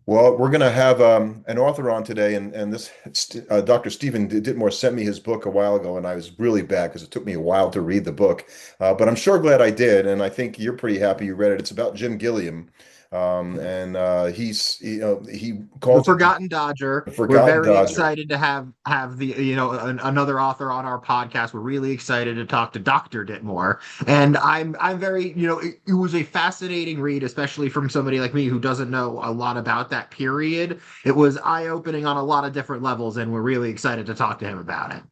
Well, we're going to have an author on today, and this Dr. Stephen Dittmore sent me his book a while ago, and I was really bad because it took me a while to read the book, but I'm sure glad I did, and I think you're pretty happy you read it. It's about Jim Gilliam, and he The calls it Forgotten Dodger. the We're Forgotten very Dodger. excited to have the another author on our podcast. We're really excited to talk to Dr. Dittmore, and I'm very it was a fascinating read, especially from somebody like me who doesn't know a lot about that period. It was eye-opening on a lot of different levels, and we're really excited to talk to him about it.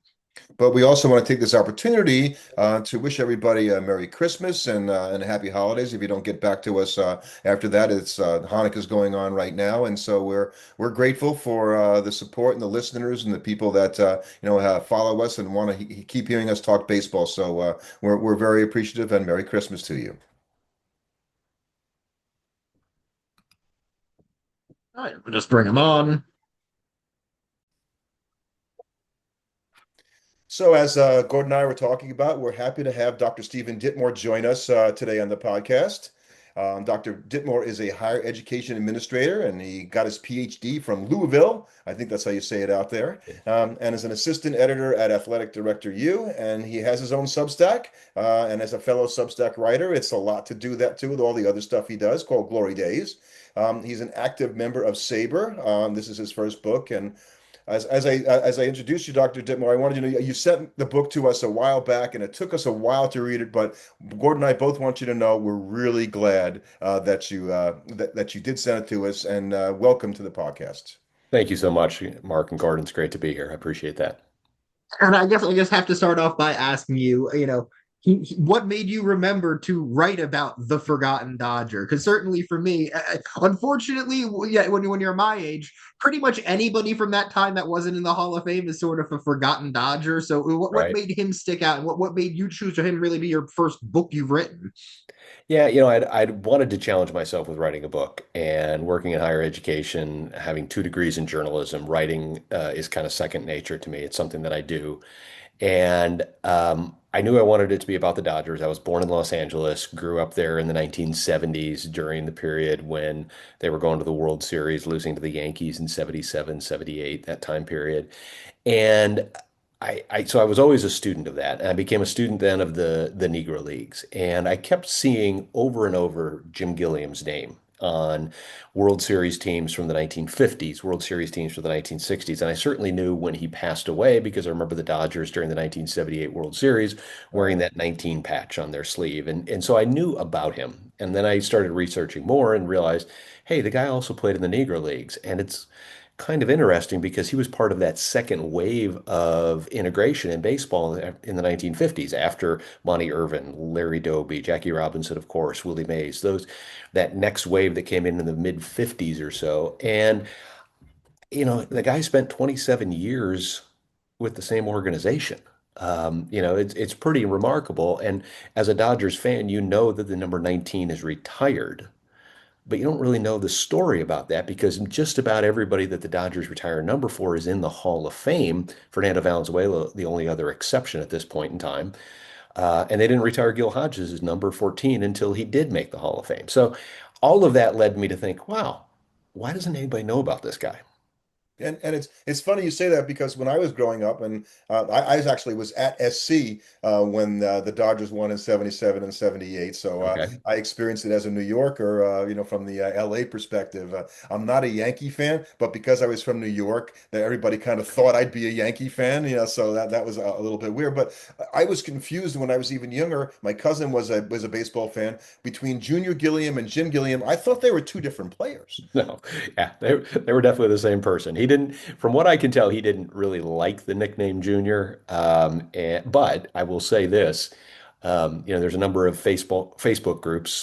But we also want to take this opportunity to wish everybody a Merry Christmas and Happy Holidays. If you don't get back to us after that, it's Hanukkah's going on right now, and so we're grateful for the support and the listeners and the people that follow us and want to keep hearing us talk baseball. So we're very appreciative and Merry Christmas to you. All right, we'll just bring him on. So, as Gordon and I were talking about, we're happy to have Dr. Stephen Dittmore join us today on the podcast. Dr. Dittmore is a higher education administrator, and he got his PhD from Louisville. I think that's how you say it out there. And is an assistant editor at Athletic Director U, and he has his own Substack. And as a fellow Substack writer, it's a lot to do that too with all the other stuff he does, called Glory Days. He's an active member of SABR. This is his first book, and as I introduced you, Dr. Dittmore, I wanted you to know you sent the book to us a while back, and it took us a while to read it. But Gordon and I both want you to know we're really glad that you did send it to us, and welcome to the podcast. Thank you so much, Mark and Gordon. It's great to be here. I appreciate that. And I just have to start off by asking you, what made you remember to write about the Forgotten Dodger? Because certainly for me, unfortunately, yeah, when you're my age, pretty much anybody from that time that wasn't in the Hall of Fame is sort of a Forgotten Dodger. So what Right. made him stick out, and what made you choose for him really be your first book you've written? Yeah, I'd wanted to challenge myself with writing a book and working in higher education, having 2 degrees in journalism. Writing is kind of second nature to me. It's something that I do. And I knew I wanted it to be about the Dodgers. I was born in Los Angeles, grew up there in the 1970s during the period when they were going to the World Series, losing to the Yankees in 77, 78, that time period. And so I was always a student of that. And I became a student then of the Negro Leagues. And I kept seeing over and over Jim Gilliam's name on World Series teams from the 1950s, World Series teams from the 1960s. And I certainly knew when he passed away because I remember the Dodgers during the 1978 World Series wearing that 19 patch on their sleeve. And so I knew about him. And then I started researching more and realized, hey, the guy also played in the Negro Leagues. And it's kind of interesting because he was part of that second wave of integration in baseball in the 1950s after Monty Irvin, Larry Doby, Jackie Robinson, of course, Willie Mays, that next wave that came in the mid 50s or so. And the guy spent 27 years with the same organization. It's pretty remarkable. And as a Dodgers fan, you know that the number 19 is retired. But you don't really know the story about that because just about everybody that the Dodgers retire a number for is in the Hall of Fame. Fernando Valenzuela, the only other exception at this point in time. And they didn't retire Gil Hodges as number 14 until he did make the Hall of Fame. So all of that led me to think, wow, why doesn't anybody know about this guy? And it's funny you say that because when I was growing up, and I actually was at SC when the Dodgers won in 77 and 78. So Okay. I experienced it as a New Yorker, from the LA perspective. I'm not a Yankee fan, but because I was from New York, that everybody kind of thought I'd be a Yankee fan, so that was a little bit weird. But I was confused when I was even younger. My cousin was a baseball fan between Junior Gilliam and Jim Gilliam. I thought they were two different players. No, yeah, they were definitely the same person. He didn't, from what I can tell, he didn't really like the nickname Junior. But I will say this, there's a number of Facebook groups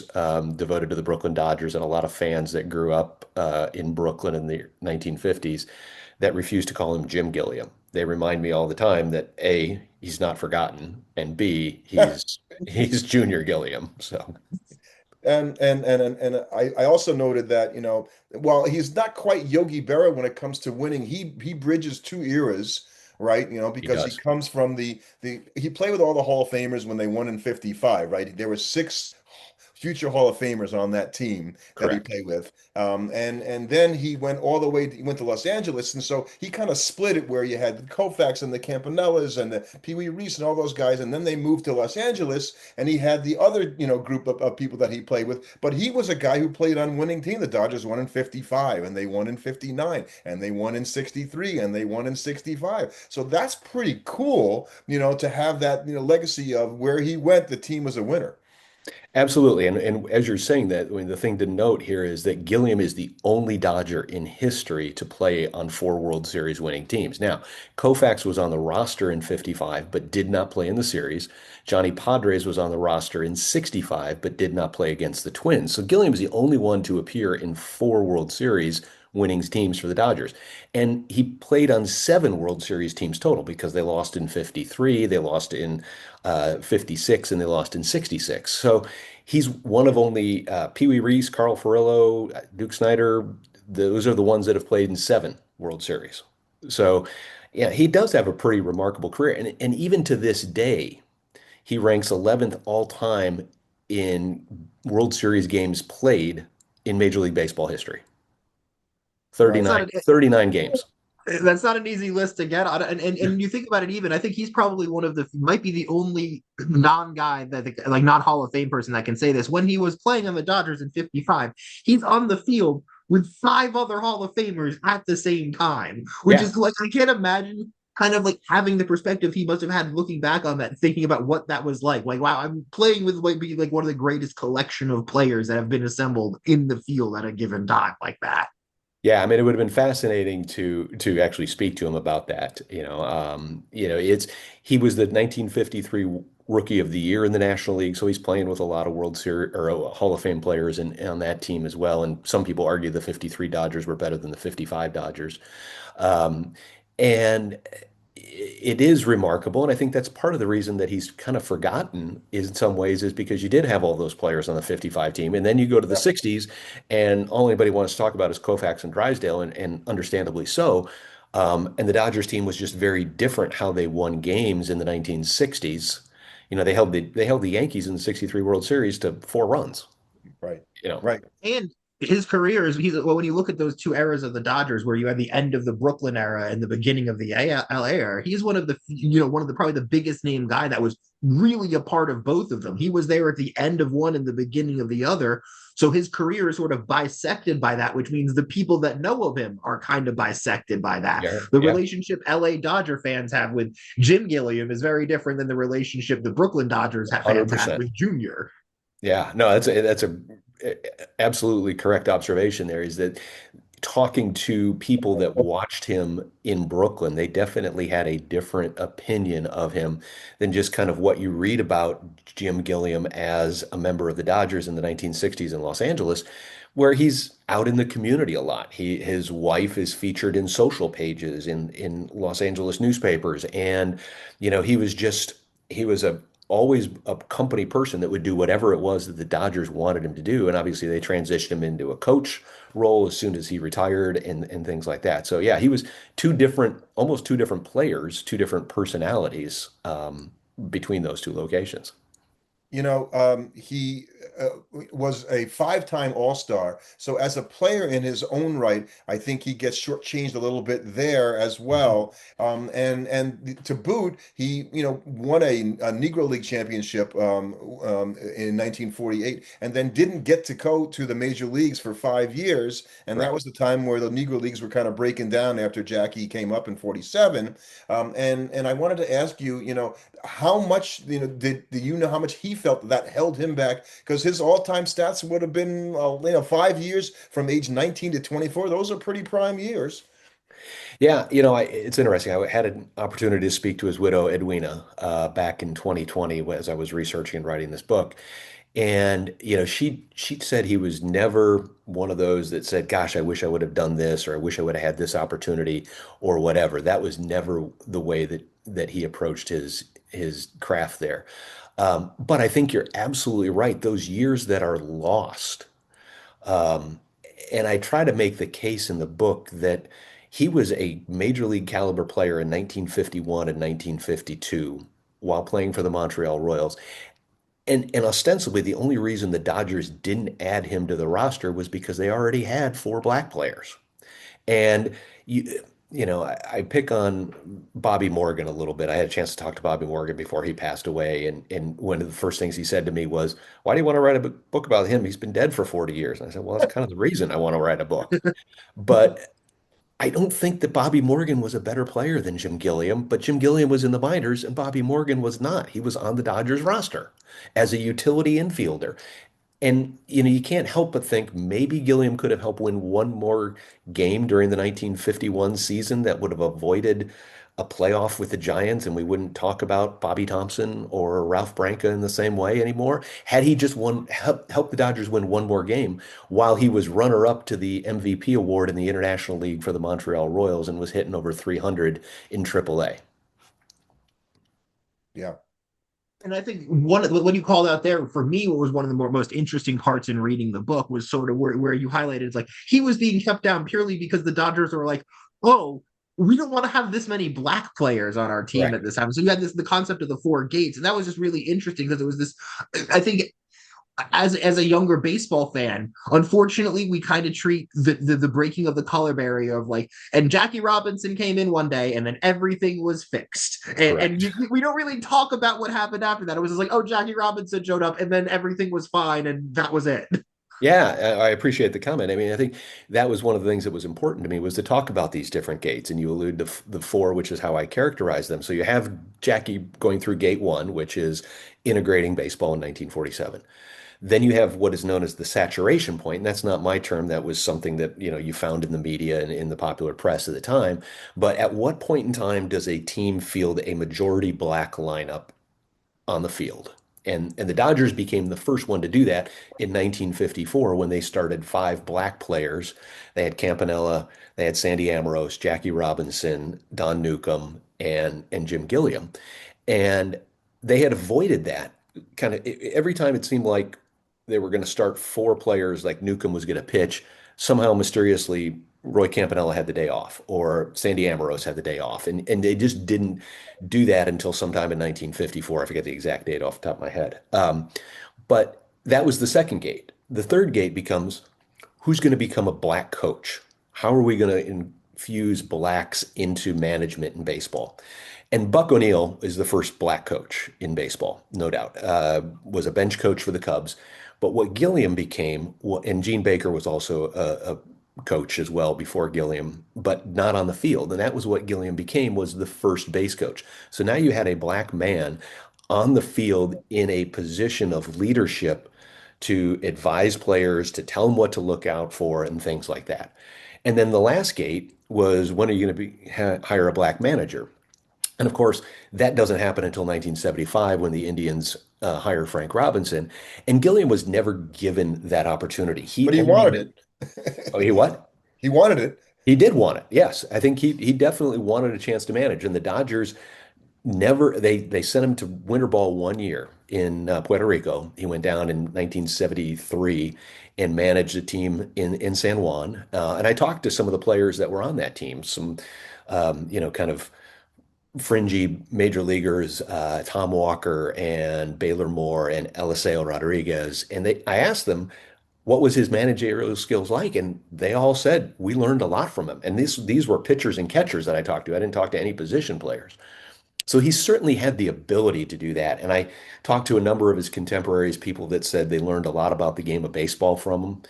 devoted to the Brooklyn Dodgers and a lot of fans that grew up in Brooklyn in the 1950s that refuse to call him Jim Gilliam. They remind me all the time that A, he's not forgotten, and B, he's Junior Gilliam. So And I also noted that, while he's not quite Yogi Berra when it comes to winning, he bridges two eras, right? he Because he does. comes from the he played with all the Hall of Famers when they won in 55, right? There were six future Hall of Famers on that team that he Correct. played with. And then he went all the way. He went to Los Angeles, and so he kind of split it where you had the Koufax and the Campanellas and the Pee Wee Reese and all those guys, and then they moved to Los Angeles, and he had the other group of people that he played with. But he was a guy who played on winning team. The Dodgers won in '55, and they won in '59, and they won in '63, and they won in '65. So that's pretty cool, to have that legacy of where he went, the team was a winner. Absolutely. And as you're saying that, I mean, the thing to note here is that Gilliam is the only Dodger in history to play on four World Series winning teams. Now, Koufax was on the roster in 55, but did not play in the series. Johnny Padres was on the roster in 65, but did not play against the Twins. So Gilliam is the only one to appear in four World Series winnings teams for the Dodgers. And he played on seven World Series teams total because they lost in 53, they lost in 56, and they lost in 66. So he's one of only Pee Wee Reese, Carl Furillo, Duke Snyder. Those are the ones that have played in seven World Series. So, yeah, he does have a pretty remarkable career. And even to this day, he ranks 11th all time in World Series games played in Major League Baseball history. Right. It's not 39 games. That's not an easy list to get on. And you think about it, even I think he's probably one of the might be the only non-guy that like not Hall of Fame person that can say this. When he was playing on the Dodgers in 55, he's on the field with five other Hall of Famers at the same time, which Yeah. is like I can't imagine kind of like having the perspective he must have had looking back on that, thinking about what that was like. Like, wow, I'm playing with like one of the greatest collection of players that have been assembled in the field at a given time like that. Yeah, I mean, it would have been fascinating to actually speak to him about that. It's he was the 1953 Rookie of the Year in the National League, so he's playing with a lot of World Series or Hall of Fame players and on that team as well. And some people argue the 53 Dodgers were better than the 55 Dodgers. Um, and it is remarkable, and I think that's part of the reason that he's kind of forgotten in some ways is because you did have all those players on the 55 team, and then you go to the 60s, and all anybody wants to talk about is Koufax and Drysdale, and understandably so. And the Dodgers team was just very different how they won games in the 1960s. They held the Yankees in the 63 World Series to four runs, Right. you know. Right. And his career is he's well when you look at those two eras of the Dodgers where you had the end of the Brooklyn era and the beginning of the LA era, he's one of the one of the probably the biggest name guy that was really a part of both of them. He was there at the end of one and the beginning of the other. So his career is sort of bisected by that, which means the people that know of him are kind of bisected by that. Yeah, The yeah, relationship LA Dodger fans have with Jim Gilliam is very different than the relationship the Brooklyn Dodgers fans have 100%. with Junior. Yeah, no, that's a absolutely correct observation there is that talking to people that watched him in Brooklyn, they definitely had a different opinion of him than just kind of what you read about Jim Gilliam as a member of the Dodgers in the 1960s in Los Angeles, where he's out in the community a lot. His wife is featured in social pages in Los Angeles newspapers, and he was always a company person that would do whatever it was that the Dodgers wanted him to do. And obviously they transitioned him into a coach role as soon as he retired and things like that. So yeah, he was almost two different players, two different personalities between those two locations. He was a five-time All-Star. So as a player in his own right, I think he gets shortchanged a little bit there as Mhm. well. And to boot, he won a Negro League championship in 1948, and then didn't get to go to the major leagues for 5 years. And that was Correct. the time where the Negro Leagues were kind of breaking down after Jackie came up in '47. And I wanted to ask you, how much do you know how much he felt that held him back because his all-time stats would have been 5 years from age 19 to 24. Those are pretty prime years. Yeah, it's interesting. I had an opportunity to speak to his widow, Edwina, back in 2020 as I was researching and writing this book. And, she said he was never one of those that said, gosh, I wish I would have done this, or I wish I would have had this opportunity, or whatever. That was never the way that he approached his craft there. But I think you're absolutely right. Those years that are lost, um, and I try to make the case in the book that he was a major league caliber player in 1951 and 1952 while playing for the Montreal Royals. And ostensibly, the only reason the Dodgers didn't add him to the roster was because they already had four black players. And I pick on Bobby Morgan a little bit. I had a chance to talk to Bobby Morgan before he passed away, and one of the first things he said to me was, "Why do you want to write a book about him? He's been dead for 40 years." And I said, "Well, that's kind of the reason I want to write a book." But I don't think that Bobby Morgan was a better player than Jim Gilliam, but Jim Gilliam was in the minors and Bobby Morgan was not. He was on the Dodgers roster as a utility infielder. And you can't help but think maybe Gilliam could have helped win one more game during the 1951 season that would have avoided a playoff with the Giants, and we wouldn't talk about Bobby Thompson or Ralph Branca in the same way anymore. Had he just helped the Dodgers win one more game while he was runner-up to the MVP award in the International League for the Montreal Royals and was hitting over 300 in AAA. Yeah. And I think what you called out there for me, what was one of the most interesting parts in reading the book was sort of where you highlighted it's like he was being kept down purely because the Dodgers were like, oh, we don't want to have this many black players on our team at Correct. this time. So you had the concept of the four gates, and that was just really interesting because it was this. I think as a younger baseball fan, unfortunately, we kind of treat the breaking of the color barrier of like, and Jackie Robinson came in one day, and then everything was fixed, and Correct. we don't really talk about what happened after that. It was just like, oh, Jackie Robinson showed up, and then everything was fine, and that was it. Yeah, I appreciate the comment. I mean, I think that was one of the things that was important to me was to talk about these different gates, and you allude to the four, which is how I characterize them. So you have Jackie going through gate one, which is integrating baseball in 1947. Then you have what is known as the saturation point, and that's not my term. That was something that you found in the media and in the popular press at the time. But at what point in time does a team field a majority black lineup on the field? And the Dodgers became the first one to do that in 1954 when they started five black players. They had Campanella, they had Sandy Amorose, Jackie Robinson, Don Newcomb, and Jim Gilliam. And they had avoided that kind of every time it seemed like they were going to start four players, like Newcomb was going to pitch. Somehow mysteriously, Roy Campanella had the day off, or Sandy Amorose had the day off, and they just didn't do that until sometime in 1954. I forget the exact date off the top of my head. But that was the second gate. The third gate becomes who's going to become a black coach? How are we going to infuse blacks into management in baseball? And Buck O'Neill is the first black coach in baseball, no doubt. Was a bench coach for the Cubs. But what Gilliam became, and Gene Baker was also a coach as well before Gilliam, but not on the field. And that was what Gilliam became, was the first base coach. So now you had a black man on the field in a position of leadership to advise players, to tell them what to look out for, and things like that. And then the last gate was, when are you going to hire a black manager? And of course, that doesn't happen until 1975 when the Indians hire Frank Robinson. And Gilliam was never given that opportunity. He But he only wanted met, oh, it. he what? He wanted it. He did want it. Yes. I think he definitely wanted a chance to manage. And the Dodgers never, they sent him to winter ball one year in Puerto Rico. He went down in 1973 and managed a team in San Juan. And I talked to some of the players that were on that team, some, kind of fringy major leaguers, Tom Walker and Baylor Moore and Eliseo Rodriguez. And I asked them, what was his managerial skills like? And they all said, we learned a lot from him. And these were pitchers and catchers that I talked to. I didn't talk to any position players. So he certainly had the ability to do that. And I talked to a number of his contemporaries, people that said they learned a lot about the game of baseball from him.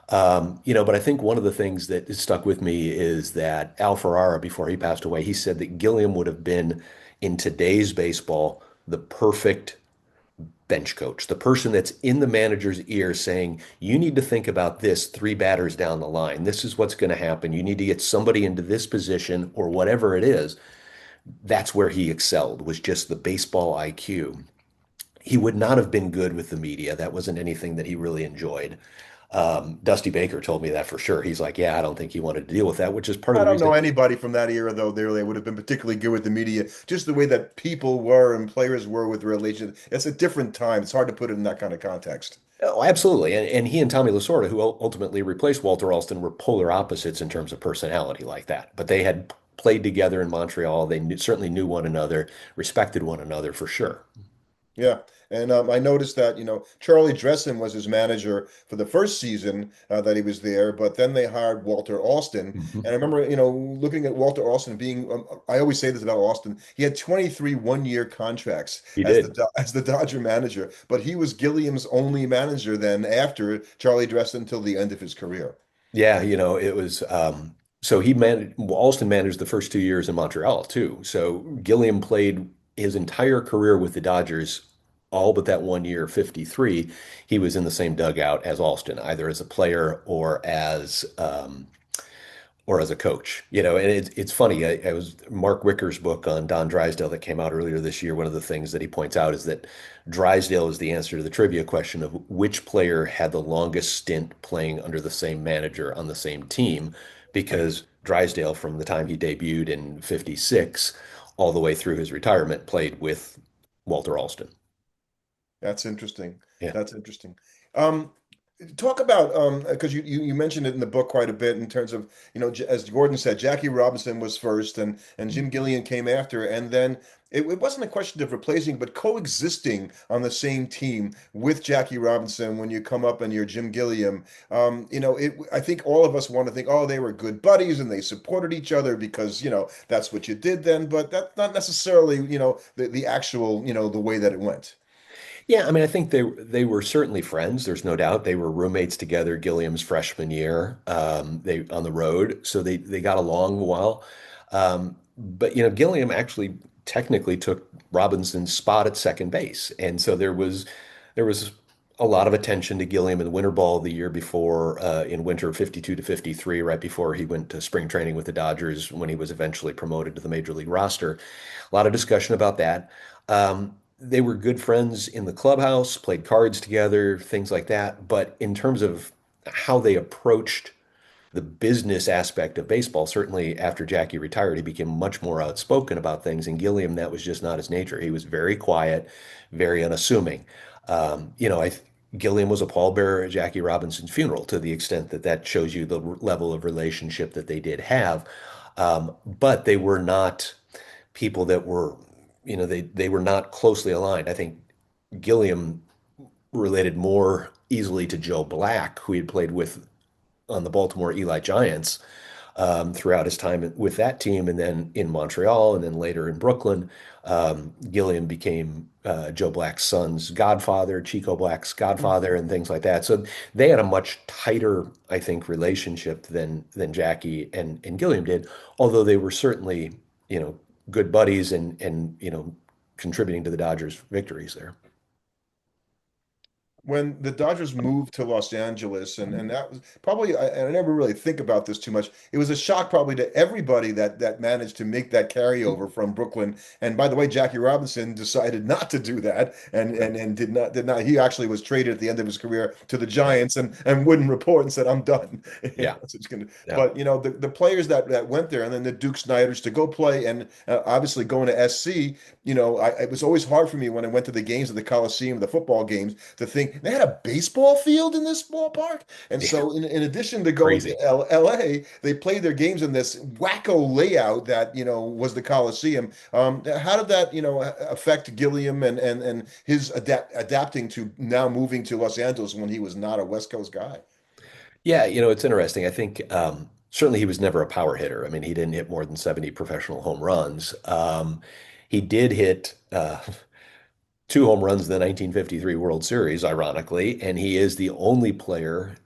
But I think one of the things that has stuck with me is that Al Ferrara, before he passed away, he said that Gilliam would have been, in today's baseball, the perfect bench coach, the person that's in the manager's ear saying, you need to think about this three batters down the line. This is what's going to happen. You need to get somebody into this position or whatever it is. That's where he excelled, was just the baseball IQ. He would not have been good with the media. That wasn't anything that he really enjoyed. Dusty Baker told me that for sure. He's like, yeah, I don't think he wanted to deal with that, which is part of I the don't know reason. anybody from that era, though. They would have been particularly good with the media. Just the way that people were and players were with relation. It's a different time. It's hard to put it in that kind of context. Oh, absolutely. And he and Tommy Lasorda, who ultimately replaced Walter Alston, were polar opposites in terms of personality like that. But they had played together in Montreal. They certainly knew one another, respected one another for sure. Yeah. And I noticed that, Charlie Dressen was his manager for the first season that he was there, but then they hired Walter Alston. Mhm. And I remember, looking at Walter Alston being, I always say this about Alston, he had 23 one-year contracts He as did. the Dodger manager, but he was Gilliam's only manager then after Charlie Dressen until the end of his career. Yeah, it was so he managed Alston managed the first 2 years in Montreal too. So Gilliam played his entire career with the Dodgers, all but that 1 year, 53. He was in the same dugout as Alston, either as a player or as a coach, and it's funny. I was Mark Wicker's book on Don Drysdale that came out earlier this year. One of the things that he points out is that Drysdale is the answer to the trivia question of which player had the longest stint playing under the same manager on the same team, because Drysdale, from the time he debuted in 56 all the way through his retirement, played with Walter Alston. That's interesting. Yeah. That's interesting. Um, Talk about because you mentioned it in the book quite a bit in terms of, as Gordon said, Jackie Robinson was first, and Jim Gilliam came after, and then it wasn't a question of replacing, but coexisting on the same team with Jackie Robinson when you come up and you're Jim Gilliam. I think all of us want to think, oh, they were good buddies and they supported each other because, that's what you did then, but that's not necessarily, the actual, the way that it went. Yeah, I mean, I think they were certainly friends. There's no doubt they were roommates together Gilliam's freshman year. They on the road, so they got along well. But Gilliam actually technically took Robinson's spot at second base, and so there was a lot of attention to Gilliam in the winter ball the year before, in winter 52 to 53, right before he went to spring training with the Dodgers when he was eventually promoted to the major league roster. A lot of discussion about that. They were good friends in the clubhouse, played cards together, things like that. But in terms of how they approached the business aspect of baseball, certainly after Jackie retired, he became much more outspoken about things. And Gilliam, that was just not his nature. He was very quiet, very unassuming. I Gilliam was a pallbearer at Jackie Robinson's funeral to the extent that that shows you the level of relationship that they did have. But they were not people that were, they were not closely aligned. I think Gilliam related more easily to Joe Black, who he had played with on the Baltimore Eli Giants, throughout his time with that team, and then in Montreal, and then later in Brooklyn. Gilliam became Joe Black's son's godfather, Chico Black's godfather, and things like that. So they had a much tighter, I think, relationship than Jackie and Gilliam did, although they were certainly, good buddies and contributing to the Dodgers' victories there. When the Dodgers moved to Los Angeles, and that was probably, and I never really think about this too much. It was a shock probably to everybody that managed to make that carryover from Brooklyn. And by the way, Jackie Robinson decided not to do that, and did not. He actually was traded at the end of his career to the Yeah. Giants, and wouldn't report and said, "I'm done." Yeah. So it's gonna, Yeah. but the players that went there, and then the Duke Snyders to go play, and obviously going to SC. It was always hard for me when I went to the games at the Coliseum, the football games, to think they had a baseball field in this ballpark. And Yeah. so, in addition to going to Crazy. LA, they played their games in this wacko layout that, was the Coliseum. How did that, affect Gilliam and his adapting to now moving to Los Angeles when he was not a West Coast guy? Yeah, it's interesting. I think certainly he was never a power hitter. I mean, he didn't hit more than 70 professional home runs. He did hit two home runs in the 1953 World Series, ironically, and he is the only player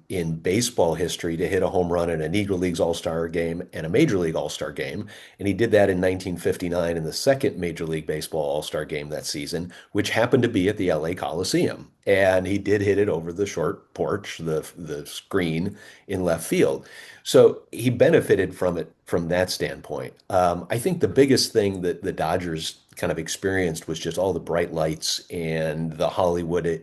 in baseball history to hit a home run in a Negro Leagues All-Star game and a Major League All-Star game. And he did that in 1959 in the second Major League Baseball All-Star game that season, which happened to be at the LA Coliseum. And he did hit it over the short porch, the screen in left field. So he benefited from it from that standpoint. I think the biggest thing that the Dodgers kind of experienced was just all the bright lights and the Hollywood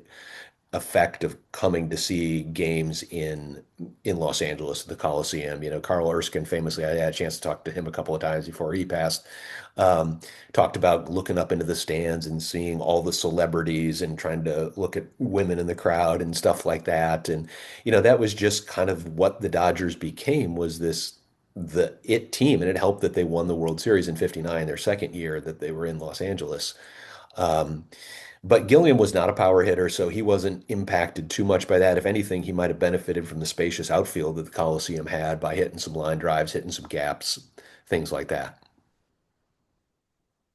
effect of coming to see games in Los Angeles, the Coliseum. Carl Erskine famously, I had a chance to talk to him a couple of times before he passed. Um, Talked about looking up into the stands and seeing all the celebrities and trying to look at women in the crowd and stuff like that. And that was just kind of what the Dodgers became, was the it team, and it helped that they won the World Series in 59, their second year that they were in Los Angeles. Um, But Gilliam was not a power hitter, so he wasn't impacted too much by that. If anything, he might have benefited from the spacious outfield that the Coliseum had by hitting some line drives, hitting some gaps, things like that.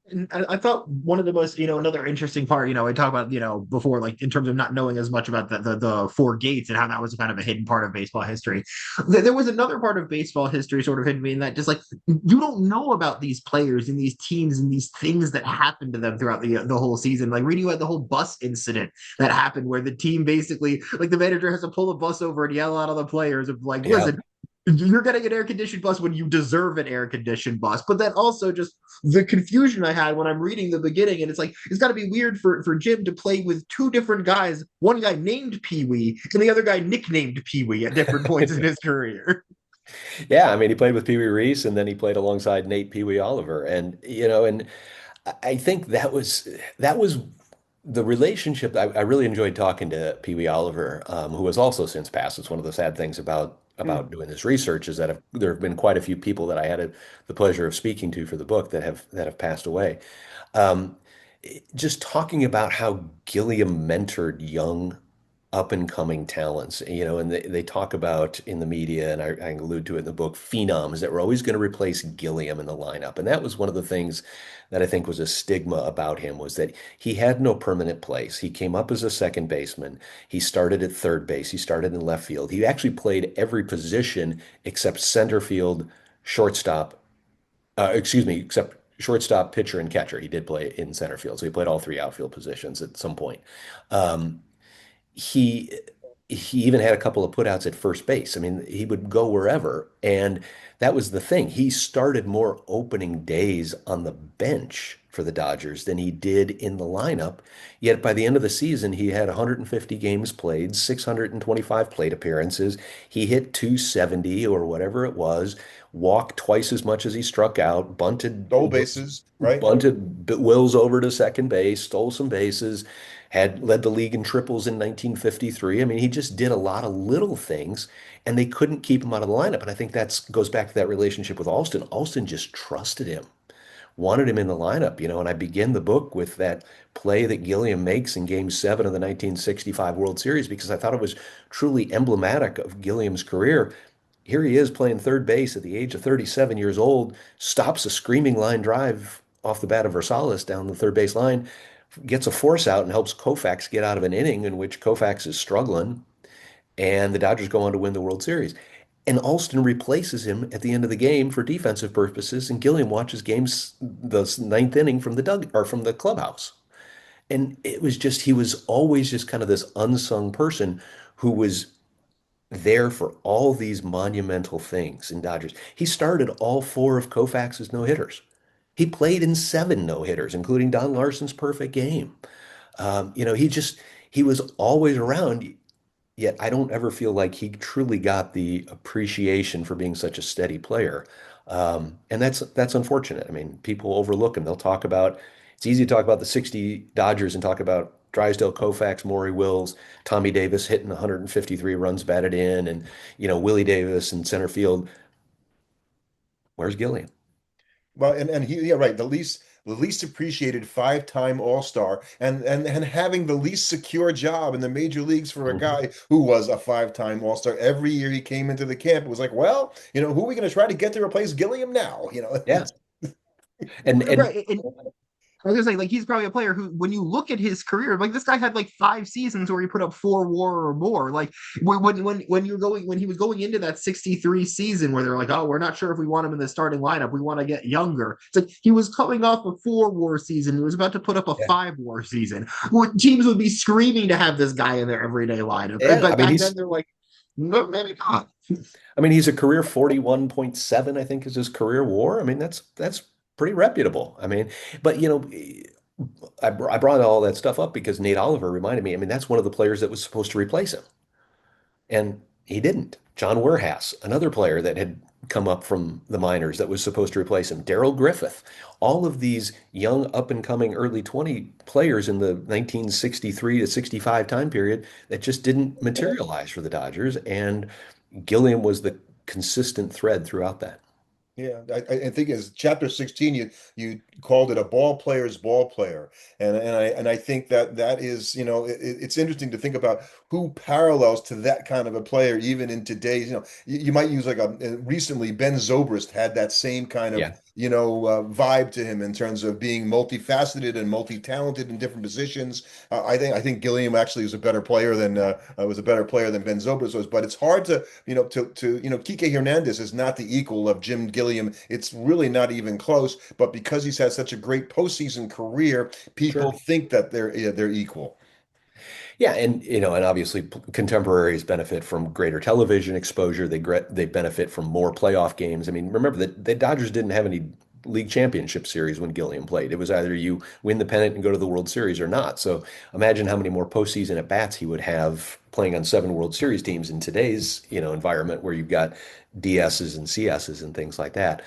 And I thought one of the most, another interesting part, I talked about, before, like in terms of not knowing as much about the four gates and how that was kind of a hidden part of baseball history. There was another part of baseball history sort of hidden in that just like you don't know about these players and these teams and these things that happened to them throughout the whole season. Like reading about the whole bus incident that happened where the team basically, like the manager has to pull the bus over and yell out all the players of like, Yeah. listen, you're getting an air conditioned bus when you deserve an air conditioned bus. But then also just the confusion I had when I'm reading the beginning, and it's like it's got to be weird for Jim to play with two different guys, one guy named Pee Wee and the other guy nicknamed Pee Wee at different points in his career. Yeah, I mean, he played with Pee Wee Reese and then he played alongside Nate Pee Wee Oliver. And, and I think that was the relationship. I really enjoyed talking to Pee Wee Oliver, who has also since passed. It's one of the sad things about doing this research is that there have been quite a few people that I had the pleasure of speaking to for the book that have passed away. Um, just talking about how Gilliam mentored young up and coming talents, and they talk about in the media, and I allude to it in the book, phenoms that were always going to replace Gilliam in the lineup. And that was one of the things that I think was a stigma about him was that he had no permanent place. He came up as a second baseman. He started at third base. He started in left field. He actually played every position except center field, shortstop, except shortstop, pitcher, and catcher. He did play in center field. So he played all three outfield positions at some point. Um, he he even had a couple of putouts at first base. I mean, he would go wherever, and that was the thing. He started more opening days on the bench for the Dodgers than he did in the lineup. Yet by the end of the season, he had 150 games played, 625 plate appearances. He hit 270 or whatever it was, walked twice as much as he struck out, Stole bases, right? bunted Wills over to second base, stole some bases, had led the league in triples in 1953. I mean, he just did a lot of little things, and they couldn't keep him out of the lineup. And I think that goes back to that relationship with Alston. Alston just trusted him, wanted him in the lineup, and I begin the book with that play that Gilliam makes in Game 7 of the 1965 World Series because I thought it was truly emblematic of Gilliam's career. Here he is playing third base at the age of 37 years old, stops a screaming line drive off the bat of Versailles down the third base line, gets a force out and helps Koufax get out of an inning in which Koufax is struggling, and the Dodgers go on to win the World Series. And Alston replaces him at the end of the game for defensive purposes, and Gilliam watches games the ninth inning from the clubhouse. And it was just he was always just kind of this unsung person who was there for all these monumental things in Dodgers. He started all four of Koufax's no-hitters. He played in seven no-hitters, including Don Larson's perfect game. He was always around, yet I don't ever feel like he truly got the appreciation for being such a steady player. And that's unfortunate. I mean, people overlook him. They'll talk about it's easy to talk about the 60 Dodgers and talk about Drysdale, Koufax, Maury Wills, Tommy Davis hitting 153 runs batted in, and Willie Davis in center field. Where's Gilliam? Well, and he, yeah, right. The least appreciated five-time All-Star and having the least secure job in the major leagues for a Mhm. guy who was a five-time All-Star. Every year he came into the camp, it was like, well, who are we going to try to get to replace Gilliam now? Yeah, and Right. And I was gonna say, like, he's probably a player who, when you look at his career, like this guy had like 5 seasons where he put up 4 WAR or more. Like when he was going into that 63 season where they're like, oh, we're not sure if we want him in the starting lineup. We want to get younger. It's like he was coming off a 4 WAR season. He was about to put up a yeah, 5 WAR season. Teams would be screaming to have this guy in their everyday lineup. yeah. I But mean, back then they're like, no, maybe not. he's a career 41.7, I think is his career WAR. I mean, that's pretty reputable. I mean, but I brought all that stuff up because Nate Oliver reminded me. I mean, that's one of the players that was supposed to replace him, and he didn't. John Werhaus, another player that had come up from the minors that was supposed to replace him. Darrell Griffith, all of these young up and coming early 20 players in the 1963 to 65 time period that just didn't materialize for the Dodgers, and Gilliam was the consistent thread throughout that. Yeah, I think as chapter 16, you called it a ball player's ball player, and I think that that is, it's interesting to think about who parallels to that kind of a player even in today's, you might use like recently Ben Zobrist had that same kind of Yeah, vibe to him in terms of being multifaceted and multi-talented in different positions. I think Gilliam actually was a better player than Ben Zobrist was, but it's hard to Kike Hernandez is not the equal of Jim Gilliam. It's really not even close. But because he's had such a great postseason career, people sure. think that they're equal. Yeah, and and obviously contemporaries benefit from greater television exposure. They benefit from more playoff games. I mean, remember that the Dodgers didn't have any league championship series when Gilliam played. It was either you win the pennant and go to the World Series or not. So imagine how many more postseason at bats he would have playing on 7 World Series teams in today's environment where you've got DSs and CSs and things like that.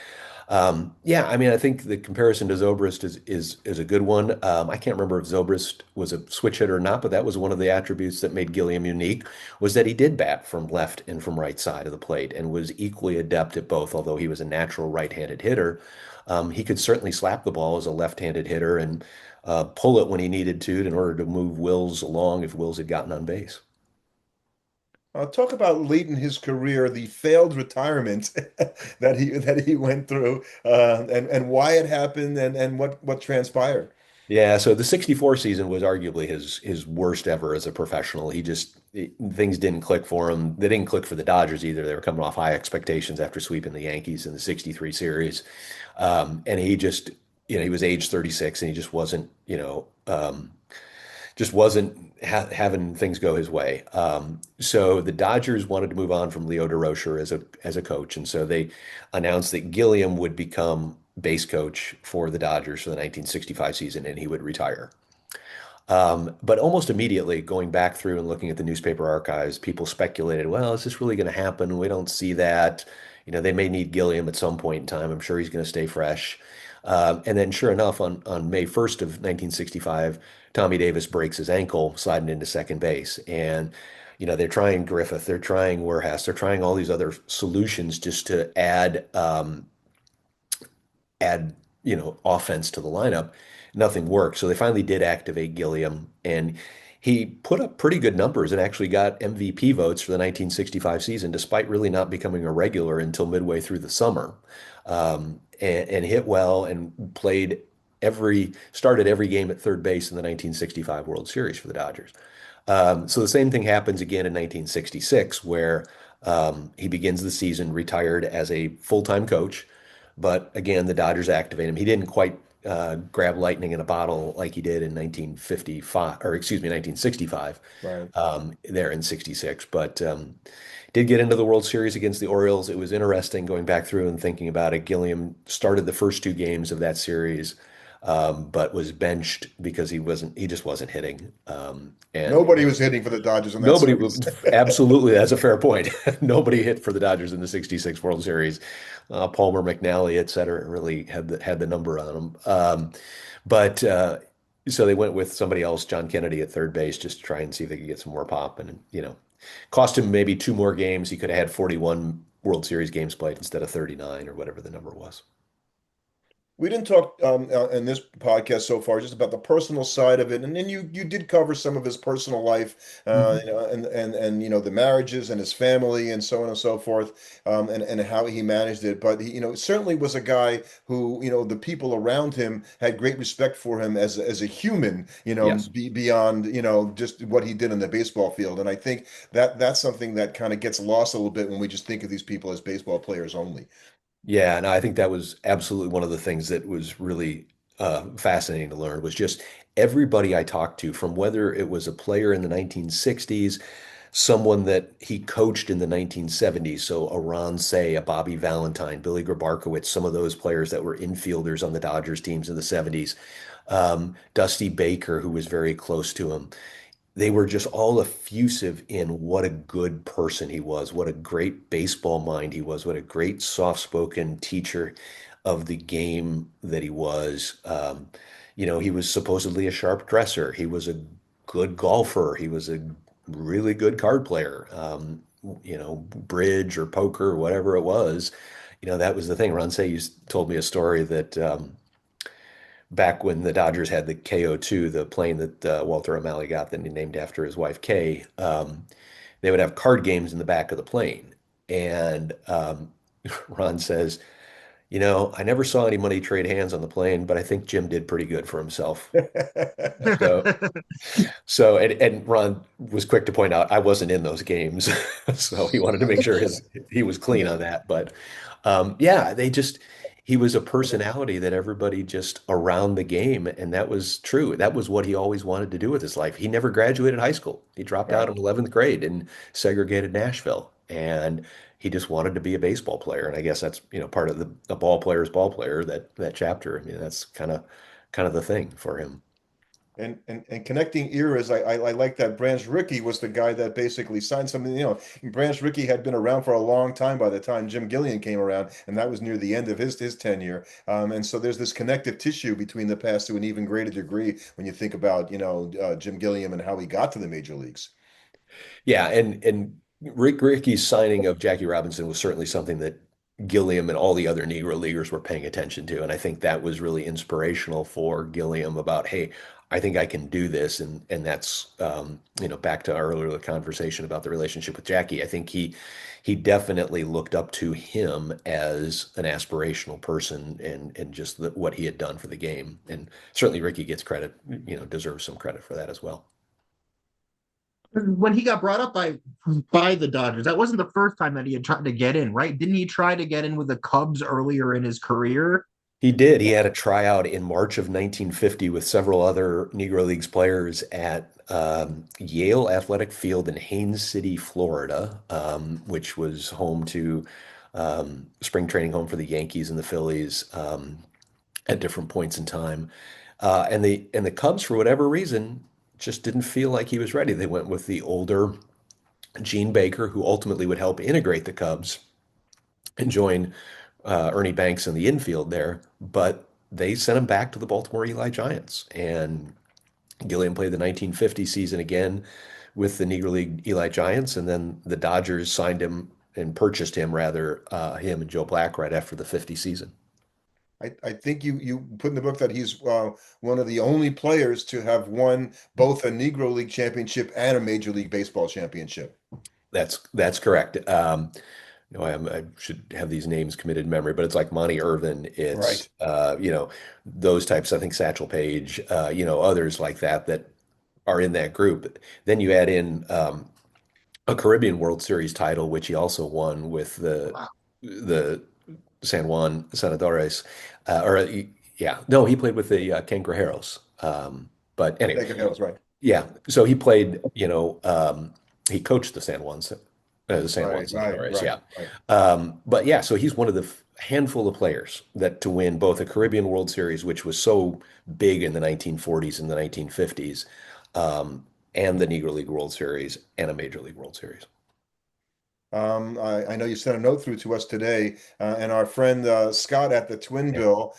Yeah, I mean, I think the comparison to Zobrist is a good one. I can't remember if Zobrist was a switch hitter or not, but that was one of the attributes that made Gilliam unique was that he did bat from left and from right side of the plate and was equally adept at both. Although he was a natural right-handed hitter, he could certainly slap the ball as a left-handed hitter and pull it when he needed to in order to move Wills along if Wills had gotten on base. Talk about late in his career, the failed retirement that he went through, and why it happened, and what transpired. Yeah, so the 64 season was arguably his worst ever as a professional. Things didn't click for him. They didn't click for the Dodgers either. They were coming off high expectations after sweeping the Yankees in the 63 series. And he just, he was age 36 and he just wasn't, having things go his way. So the Dodgers wanted to move on from Leo DeRocher as a coach, and so they announced that Gilliam would become base coach for the Dodgers for the 1965 season, and he would retire. But almost immediately, going back through and looking at the newspaper archives, people speculated, well, is this really going to happen? We don't see that. They may need Gilliam at some point in time. I'm sure he's going to stay fresh. And then, sure enough, on May 1st of 1965, Tommy Davis breaks his ankle sliding into second base. And, they're trying Griffith, they're trying Werhas, they're trying all these other solutions just to add offense to the lineup. Nothing worked. So they finally did activate Gilliam, and he put up pretty good numbers and actually got MVP votes for the 1965 season, despite really not becoming a regular until midway through the summer. And hit well and started every game at third base in the 1965 World Series for the Dodgers. So the same thing happens again in 1966, where he begins the season retired as a full-time coach. But again, the Dodgers activate him. He didn't quite grab lightning in a bottle like he did in 1955, or excuse me, 1965, Right. there in 66. But did get into the World Series against the Orioles. It was interesting going back through and thinking about it. Gilliam started the first 2 games of that series, but was benched because he just wasn't hitting. And Nobody was hitting for the Dodgers in that nobody, series. absolutely, that's a fair point. Nobody hit for the Dodgers in the 66 World Series. Palmer, McNally, et cetera, really had the number on them. But so they went with somebody else, John Kennedy at third base, just to try and see if they could get some more pop. And, cost him maybe 2 more games. He could have had 41 World Series games played instead of 39 or whatever the number was. We didn't talk in this podcast so far just about the personal side of it, and then you did cover some of his personal life, Mhm. and the marriages and his family and so on and so forth, and how he managed it. But he certainly was a guy who the people around him had great respect for him as a human, Yes. beyond just what he did on the baseball field. And I think that that's something that kind of gets lost a little bit when we just think of these people as baseball players only. Yeah, and I think that was absolutely one of the things that was really fascinating to learn was just everybody I talked to, from whether it was a player in the 1960s, someone that he coached in the 1970s, so a Ron Say, a Bobby Valentine, Billy Grabarkowitz, some of those players that were infielders on the Dodgers teams in the 70s, Dusty Baker, who was very close to him. They were just all effusive in what a good person he was, what a great baseball mind he was, what a great soft-spoken teacher of the game that he was. He was supposedly a sharp dresser. He was a good golfer. He was a really good card player. Bridge or poker or whatever it was. That was the thing. Ron Say told me a story that back when the Dodgers had the KO-2, the plane that Walter O'Malley got that he named after his wife Kay, they would have card games in the back of the plane. And Ron says, I never saw anybody trade hands on the plane, but I think Jim did pretty good for himself. So, and Ron was quick to point out I wasn't in those games, so he wanted to make sure he was clean on that. But yeah, he was a personality that everybody just around the game, and that was true. That was what he always wanted to do with his life. He never graduated high school. He dropped out Right. in 11th grade in segregated Nashville, and he just wanted to be a baseball player. And I guess that's part of the ball player, that chapter. I mean, that's kind of the thing for him. And connecting eras, I like that Branch Rickey was the guy that basically signed something. Branch Rickey had been around for a long time by the time Jim Gilliam came around, and that was near the end of his tenure. And so there's this connective tissue between the past to an even greater degree when you think about, Jim Gilliam and how he got to the major leagues. Yeah, and Rickey's signing of Jackie Robinson was certainly something that Gilliam and all the other Negro Leaguers were paying attention to, and I think that was really inspirational for Gilliam about, hey, I think I can do this, and that's back to our earlier conversation about the relationship with Jackie. I think he definitely looked up to him as an aspirational person and just what he had done for the game, and certainly Rickey gets credit, deserves some credit for that as well. When he got brought up by the Dodgers, that wasn't the first time that he had tried to get in, right? Didn't he try to get in with the Cubs earlier in his career? He did. He had a tryout in March of 1950 with several other Negro Leagues players at Yale Athletic Field in Haines City, Florida, which was home to spring training home for the Yankees and the Phillies at different points in time. And the Cubs, for whatever reason, just didn't feel like he was ready. They went with the older Gene Baker, who ultimately would help integrate the Cubs and join Ernie Banks in the infield there, but they sent him back to the Baltimore Eli Giants. And Gilliam played the 1950 season again with the Negro League Eli Giants, and then the Dodgers signed him and purchased him, rather, him and Joe Black right after the 50 season. I think you put in the book that he's one of the only players to have won both a Negro League championship and a Major League Baseball championship. That's correct. I should have these names committed to memory, but it's like Monty Irvin. Right. It's those types. I think Satchel Paige. Others like that are in that group. Then you add in a Caribbean World Series title, which he also won with the San Juan Senadores. Yeah, no, he played with the Cangrejeros. But anyway, Baker Hills, right. yeah. So he played. He coached the San Juan Right, right, Senadores. right, Yeah. right. But yeah, so he's one of the handful of players that to win both a Caribbean World Series, which was so big in the 1940s and the 1950s, and the Negro League World Series and a Major League World Series. I know you sent a note through to us today, and our friend Scott at the Twin Yeah. Bill,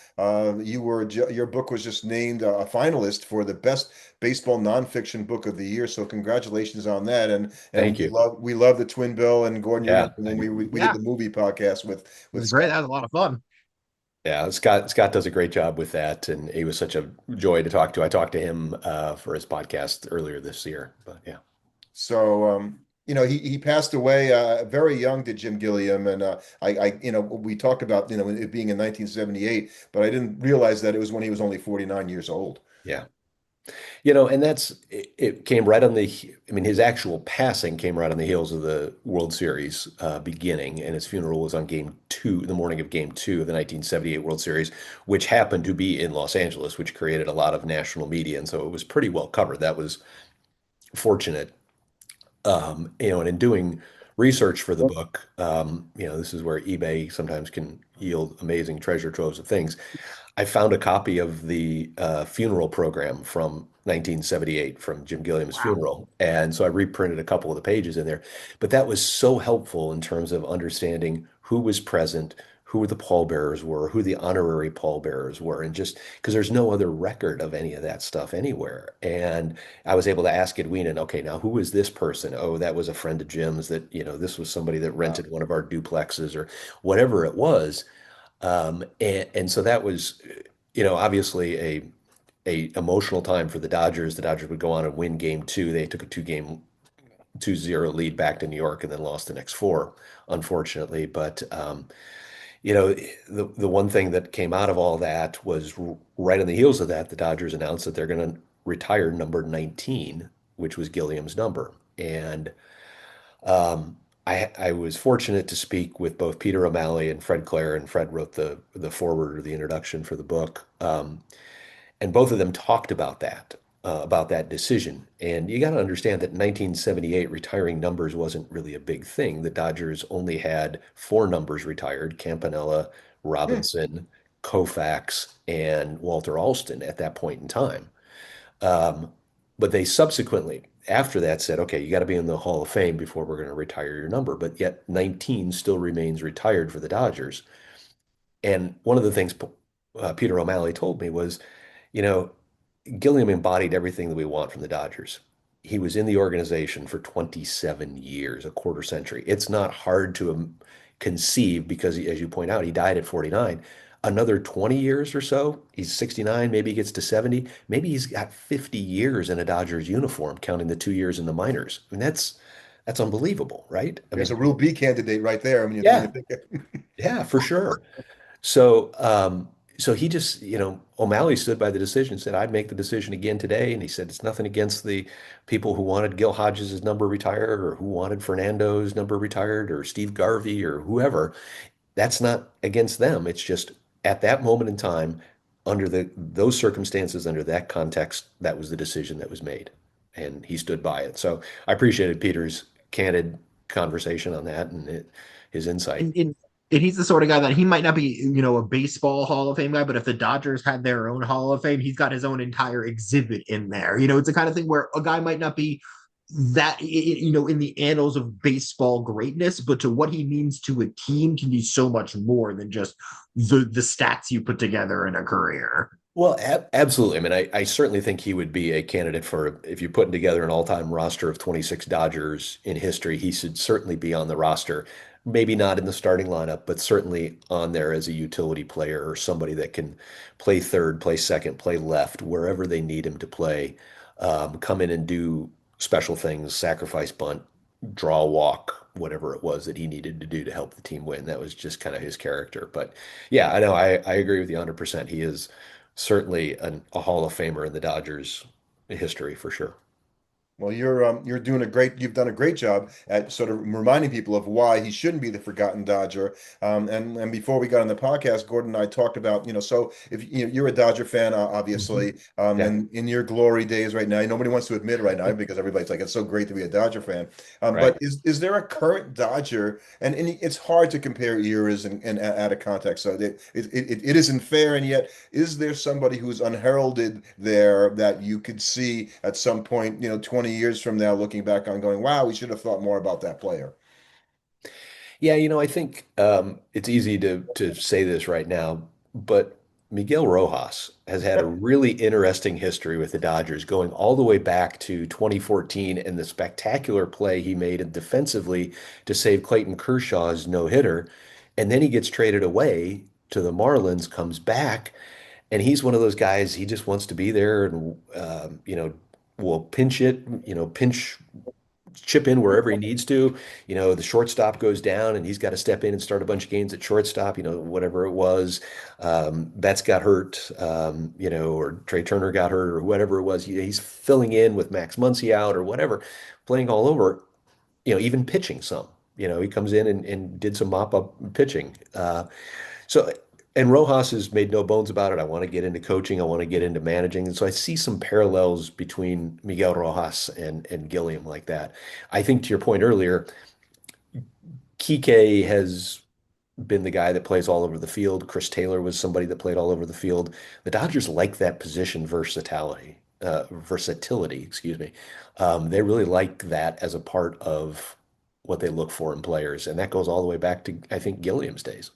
your book was just named a finalist for the best baseball nonfiction book of the year. So congratulations on that! And Thank we you. love the Twin Bill and Gordon. You Yeah. remember when we did Yeah, the movie podcast it with was great. Scott. That was a lot of fun. Yeah, Scott does a great job with that, and he was such a joy to talk to. I talked to him for his podcast earlier this year, but yeah. So, he passed away very young to Jim Gilliam, and we talked about it being in 1978, but I didn't realize that it was when he was only 49 years old. Yeah. And it came right on I mean, his actual passing came right on the heels of the World Series beginning, and his funeral was on game two, the morning of game two of the 1978 World Series, which happened to be in Los Angeles, which created a lot of national media. And so it was pretty well covered. That was fortunate. And in doing research for the book, this is where eBay sometimes can yield amazing treasure troves of things. I found a copy of the funeral program from 1978 from Jim Gilliam's Wow. funeral. And so I reprinted a couple of the pages in there. But that was so helpful in terms of understanding who was present, who the pallbearers were, who the honorary pallbearers were, and just because there's no other record of any of that stuff anywhere. And I was able to ask Edwina, okay, now who is this person? Oh, that was a friend of Jim's that, this was somebody that Wow. rented one of our duplexes or whatever it was. And so that was, obviously a emotional time for the Dodgers. The Dodgers would go on and win game two. They took a two-game 2-0 lead back to New York and then lost the next four, unfortunately. But you know, the one thing that came out of all that was right on the heels of that, the Dodgers announced that they're going to retire number 19, which was Gilliam's number. And I was fortunate to speak with both Peter O'Malley and Fred Clare, and Fred wrote the foreword or the introduction for the book. And both of them talked about that decision. And you got to understand that in 1978, retiring numbers wasn't really a big thing. The Dodgers only had four numbers retired: Campanella, Hmm. Robinson, Koufax, and Walter Alston at that point in time. Um, but they subsequently, after that, said, okay, you got to be in the Hall of Fame before we're going to retire your number. But yet 19 still remains retired for the Dodgers. And one of the things Peter O'Malley told me was, you know, Gilliam embodied everything that we want from the Dodgers. He was in the organization for 27 years, a quarter century. It's not hard to conceive because, as you point out, he died at 49. Another 20 years or so, he's 69, maybe he gets to 70. Maybe he's got 50 years in a Dodgers uniform, counting the 2 years in the minors. I mean, that's unbelievable, right? I There's mean, a real B candidate right there. I mean, when you yeah, think yeah, for sure. So he just, O'Malley stood by the decision, said, I'd make the decision again today. And he said, it's nothing against the people who wanted Gil Hodges' number retired or who wanted Fernando's number retired or Steve Garvey or whoever. That's not against them. It's just at that moment in time, under those circumstances, under that context, that was the decision that was made. And he stood by it. So I appreciated Peter's candid conversation on that and his insight. And he's the sort of guy that he might not be, a baseball Hall of Fame guy, but if the Dodgers had their own Hall of Fame, he's got his own entire exhibit in there. It's the kind of thing where a guy might not be that, in the annals of baseball greatness, but to what he means to a team can be so much more than just the stats you put together in a career. Well, absolutely. I mean, I certainly think he would be a candidate for, if you're putting together an all-time roster of 26 Dodgers in history, he should certainly be on the roster. Maybe not in the starting lineup, but certainly on there as a utility player or somebody that can play third, play second, play left, wherever they need him to play. Come in and do special things, sacrifice bunt, draw a walk, whatever it was that he needed to do to help the team win. That was just kind of his character. But yeah, I know I agree with you 100%. He is certainly a Hall of Famer in the Dodgers history for sure. well, you've done a great job at sort of reminding people of why he shouldn't be the forgotten Dodger. And before we got on the podcast, Gordon and I talked about, so if you're a Dodger fan, Mhm. obviously, Yeah, and in your glory days right now, nobody wants to admit it right now because everybody's like, it's so great to be a Dodger fan. But right. is there a current Dodger? And it's hard to compare eras and out of context, so it isn't fair. And yet, is there somebody who's unheralded there that you could see at some point, 20 years from now, looking back on going, wow, we should have thought more about that player? Yeah, I think it's easy to say this right now, but Miguel Rojas has had a really interesting history with the Dodgers, going all the way back to 2014 and the spectacular play he made defensively to save Clayton Kershaw's no-hitter. And then he gets traded away to the Marlins, comes back, and he's one of those guys, he just wants to be there and, will pinch it, pinch chip in wherever he needs to. The shortstop goes down and he's got to step in and start a bunch of games at shortstop, whatever it was. Betts got hurt, or Trey Turner got hurt or whatever it was. He's filling in with Max Muncy out or whatever, playing all over, even pitching some. He comes in and did some mop-up pitching. So, and Rojas has made no bones about it. I want to get into coaching. I want to get into managing. And so I see some parallels between Miguel Rojas and Gilliam like that. I think to your point earlier, Kike has been the guy that plays all over the field. Chris Taylor was somebody that played all over the field. The Dodgers like that position versatility, excuse me. They really like that as a part of what they look for in players. And that goes all the way back to, I think, Gilliam's days.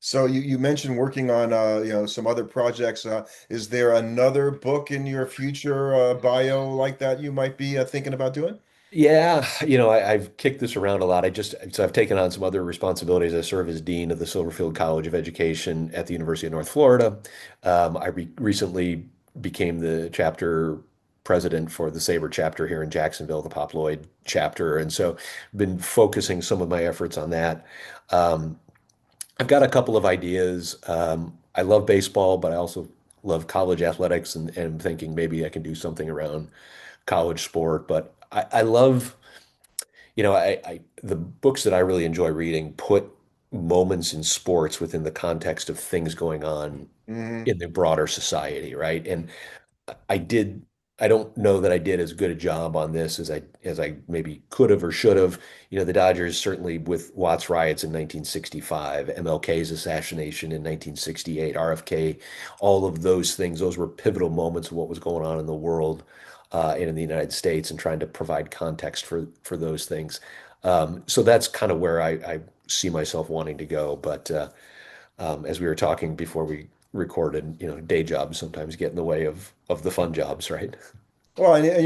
So you mentioned working on some other projects. Is there another book in your future bio like that you might be thinking about doing? Yeah, I've kicked this around a lot. So I've taken on some other responsibilities. I serve as Dean of the Silverfield College of Education at the University of North Florida. I recently became the chapter president for the Sabre chapter here in Jacksonville, the Pop Lloyd chapter. And so been focusing some of my efforts on that. Um, I've got a couple of ideas. I love baseball, but I also love college athletics and thinking maybe I can do something around college sport. But I love the books that I really enjoy reading put moments in sports within the context of things going on Hmm. in the broader society, right? And I did, I don't know that I did as good a job on this as I maybe could have or should have. The Dodgers certainly with Watts riots in 1965, MLK's assassination in 1968, RFK, all of those things, those were pivotal moments of what was going on in the world and in the United States and trying to provide context for those things. So that's kind of where I see myself wanting to go. But as we were talking before we recorded, day jobs sometimes get in the way of the fun jobs, right? Well, and yeah,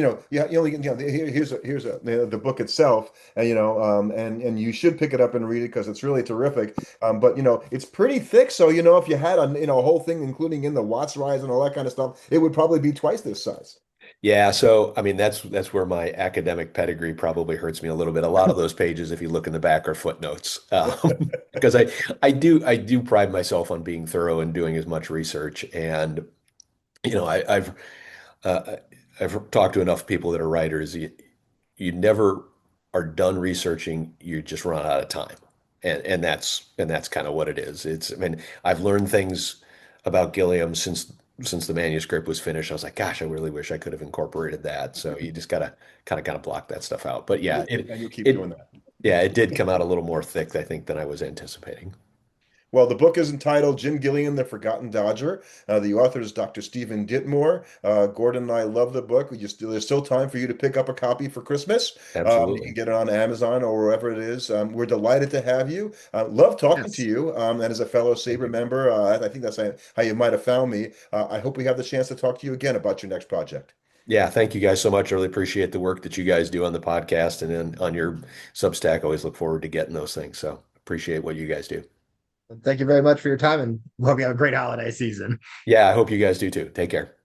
you only the book itself, and and you should pick it up and read it because it's really terrific. But it's pretty thick, so if you had a whole thing, including in the Watts rise and all that kind of stuff, it would probably be twice this size. Yeah, so I mean that's where my academic pedigree probably hurts me a little bit. A lot of those pages, if you look in the back, are footnotes, because I do pride myself on being thorough and doing as much research. And I've uh, I've talked to enough people that are writers. You never are done researching, you just run out of time. And that's kind of what it is. I mean, I've learned things about Gilliam since the manuscript was finished. I was like, gosh, I really wish I could have incorporated that. So you just gotta kind of block that stuff out. But yeah, And you'll keep doing it that. yeah, it did come out a little more thick, I think, than I was anticipating. Well, the book is entitled Jim Gilliam, The Forgotten Dodger. The author is Dr. Stephen Dittmore. Gordon and I love the book. There's still time for you to pick up a copy for Christmas. You can Absolutely. get it on Amazon or wherever it is. We're delighted to have you. Love talking to Yes. you. And as a fellow Thank Sabre you. member, I think that's how you might have found me. I hope we have the chance to talk to you again about your next project. Yeah, thank you guys so much. I really appreciate the work that you guys do on the podcast and then on your Substack. Always look forward to getting those things. So appreciate what you guys do. Thank you very much for your time and hope you have a great holiday season. Yeah, I hope you guys do too. Take care.